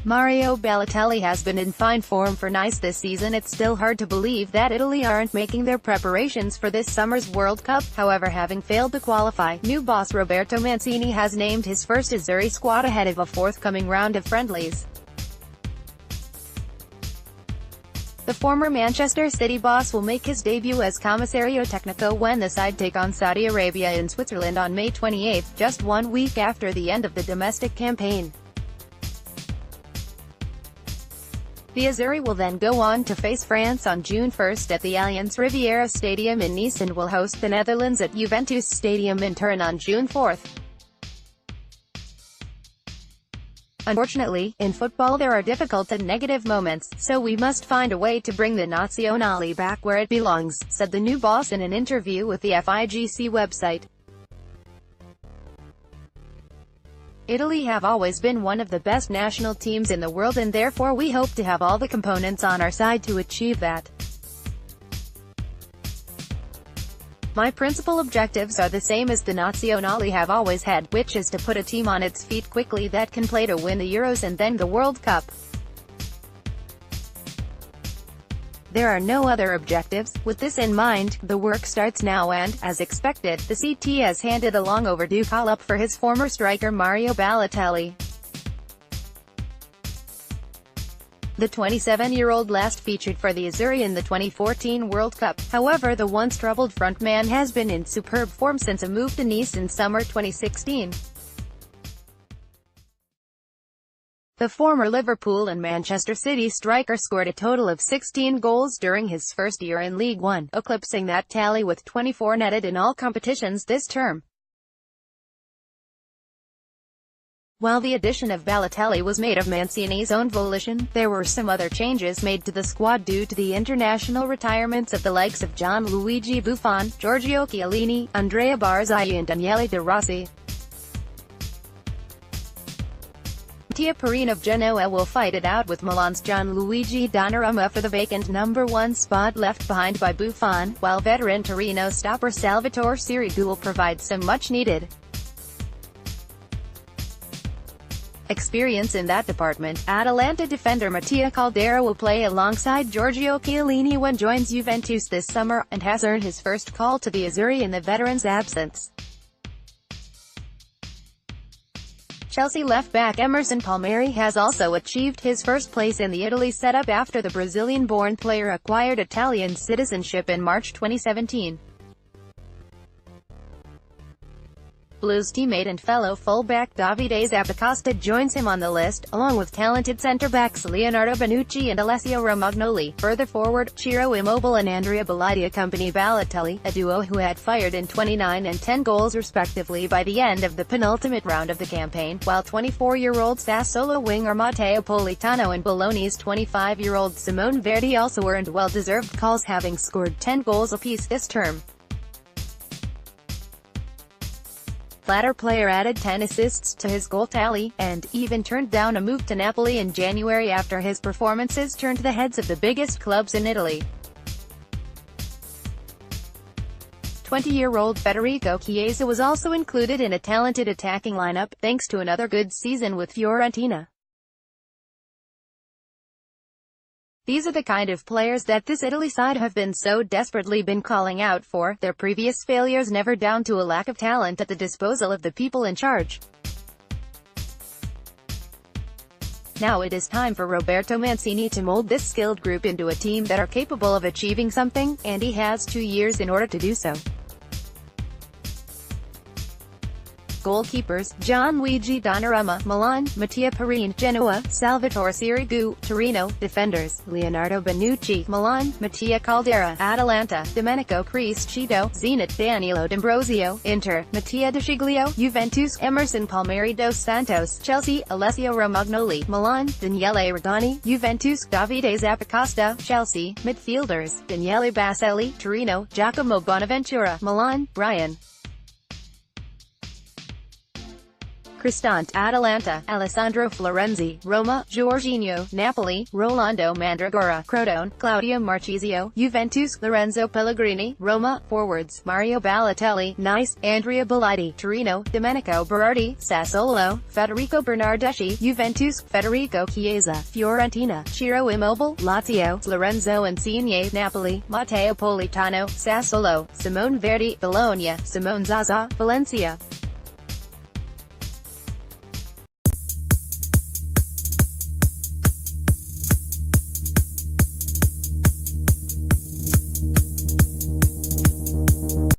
Mario Balotelli has been in fine form for Nice this season. It's still hard to believe that Italy aren't making their preparations for this summer's World Cup. However, having failed to qualify, new boss Roberto Mancini has named his first Azzurri squad ahead of a forthcoming round of friendlies. The former Manchester City boss will make his debut as Commissario Tecnico when the side take on Saudi Arabia in Switzerland on May 28, just 1 week after the end of the domestic campaign. The Azzurri will then go on to face France on June 1 at the Allianz Riviera Stadium in Nice and will host the Netherlands at Juventus Stadium in Turin on June 4. Unfortunately, in football there are difficult and negative moments, so we must find a way to bring the Nazionale back where it belongs, said the new boss in an interview with the FIGC website. Italy have always been one of the best national teams in the world, and therefore we hope to have all the components on our side to achieve that. My principal objectives are the same as the Nazionale have always had, which is to put a team on its feet quickly that can play to win the Euros and then the World Cup. There are no other objectives. With this in mind, the work starts now and, as expected, the CT has handed a long overdue call-up for his former striker Mario Balotelli. The 27-year-old last featured for the Azzurri in the 2014 World Cup. However, the once troubled frontman has been in superb form since a move to Nice in summer 2016. The former Liverpool and Manchester City striker scored a total of 16 goals during his first year in League One, eclipsing that tally with 24 netted in all competitions this term. While the addition of Balotelli was made of Mancini's own volition, there were some other changes made to the squad due to the international retirements of the likes of Gianluigi Buffon, Giorgio Chiellini, Andrea Barzagli and Daniele De Rossi. Mattia Perin of Genoa will fight it out with Milan's Gianluigi Donnarumma for the vacant number 1 spot left behind by Buffon, while veteran Torino stopper Salvatore Sirigu will provide some much-needed experience in that department. Atalanta defender Mattia Caldera will play alongside Giorgio Chiellini when joins Juventus this summer, and has earned his first call to the Azzurri in the veteran's absence. Chelsea left-back Emerson Palmieri has also achieved his first place in the Italy setup after the Brazilian-born player acquired Italian citizenship in March 2017. Blues teammate and fellow fullback Davide Zappacosta joins him on the list, along with talented centre-backs Leonardo Bonucci and Alessio Romagnoli. Further forward, Ciro Immobile and Andrea Bellotti accompany Balotelli, a duo who had fired in 29 and 10 goals respectively by the end of the penultimate round of the campaign, while 24-year-old Sassuolo winger Matteo Politano and Bologna's 25-year-old Simone Verdi also earned well-deserved calls, having scored 10 goals apiece this term. Latter player added 10 assists to his goal tally, and even turned down a move to Napoli in January after his performances turned the heads of the biggest clubs in Italy. 20-year-old Federico Chiesa was also included in a talented attacking lineup, thanks to another good season with Fiorentina. These are the kind of players that this Italy side have been so desperately been calling out for, their previous failures never down to a lack of talent at the disposal of the people in charge. Now it is time for Roberto Mancini to mold this skilled group into a team that are capable of achieving something, and he has 2 years in order to do so. Goalkeepers: Gianluigi Donnarumma, Milan; Mattia Perin, Genoa; Salvatore Sirigu, Torino. Defenders: Leonardo Bonucci, Milan; Mattia Caldera, Atalanta; Domenico Criscito, Zenit; Danilo D'Ambrosio, Inter; Mattia De Sciglio, Juventus; Emerson Palmieri dos Santos, Chelsea; Alessio Romagnoli, Milan; Daniele Rugani, Juventus; Davide Zappacosta, Chelsea. Midfielders: Daniele Baselli, Torino; Giacomo Bonaventura, Milan; Brian Cristante, Atalanta, Alessandro Florenzi, Roma, Jorginho, Napoli, Rolando Mandragora, Crotone, Claudio Marchisio, Juventus, Lorenzo Pellegrini, Roma, forwards, Mario Balotelli, Nice, Andrea Bellotti, Torino, Domenico Berardi, Sassuolo, Federico Bernardeschi, Juventus, Federico Chiesa, Fiorentina, Ciro Immobile, Lazio, Lorenzo Insigne, Napoli, Matteo Politano, Sassuolo, Simone Verdi, Bologna, Simone Zaza, Valencia.